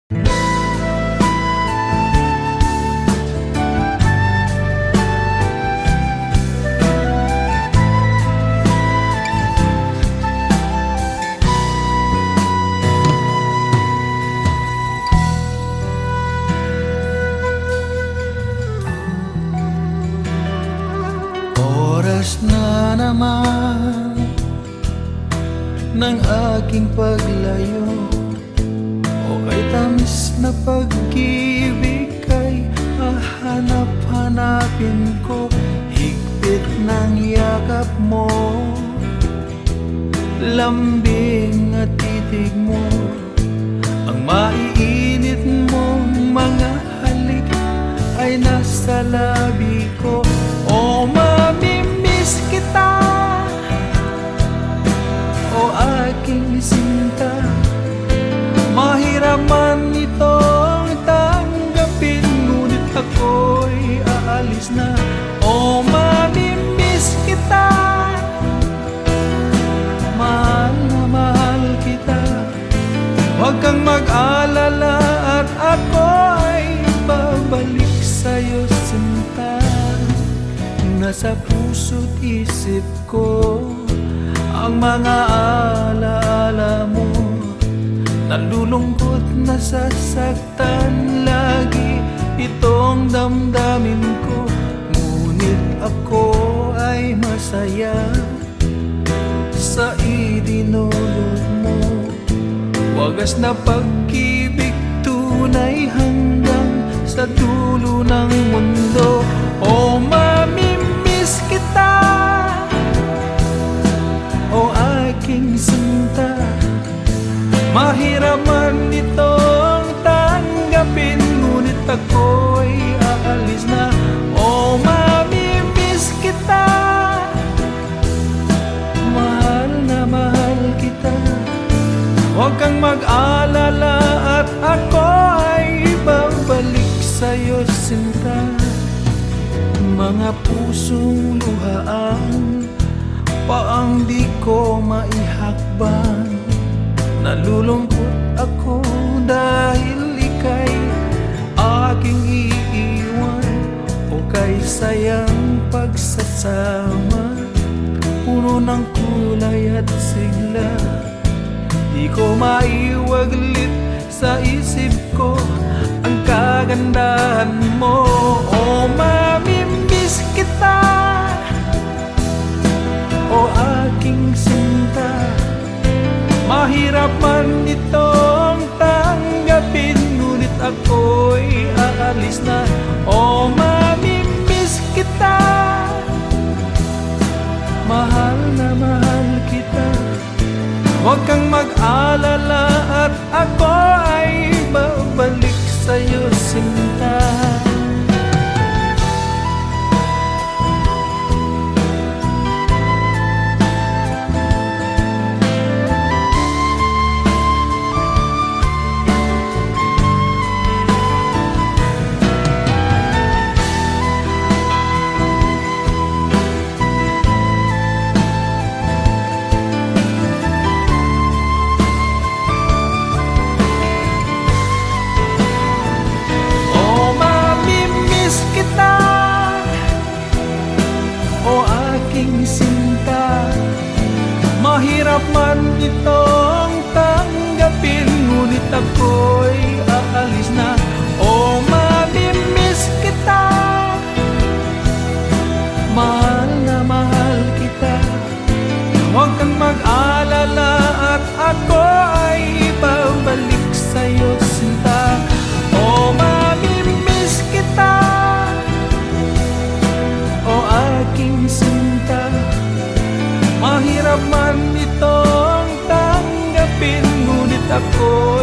Oras na naman ng aking paglayo, o kay tamis na pag-ibig ay hahanap-hanapin ko. Higpit ng yakap mo, lambing at titig mo, ang maiinit mong mga halik ay nasa labi ko. O mamimiss kita, o aking sinta, mahirap man itong tanggapin, ngunit ako'y aalis na. O mamimiss kita, mahal na mahal kita, huwag kang mag-alala at ako'y babalik sa'yo, sinta. Nasa puso't isip ko ang mga alaala mo, nalulungkot, nasasaktan lagi itong damdamin ko. Ngunit ako ay masaya sa idinulot mo, wagas na pag-ibig, tunay hanggang sa dulo ng mundo. O mamimiss kita, o aking sinta, mahirap man itong tanggapin, ngunit ako'y aalis na. O mamimiss kita, mahal na mahal kita, huwag kang mag-alala at ako ay babalik sa'yo, sinta. Mga pusong luhaan pa ang di ko maihakbang, nalulungkot ako dahil ika'y aking iiwan. O kay sayang pagsasama, puno ng kulay at sigla, di ko maiwaglit sa isip ko ang kagandahan mo. O mamimiss kita, o aking sinta, mahirap man itong tanggapin, ngunit ako'y aalis na. O mamimiss kita, mahal na mahal kita, huwag kang mag-alala at ako ay babalik sa'yo, sinta. Mahirap man itong tanggapin, ngunit ako'y aalis na. O mamimiss kita, mahal na mahal kita, huwag kang mag-alala at ako ay babalik sa'yo, sinta. O mamimiss kita, o aking sinta, mahirap man itong tanggapin, ngunit ako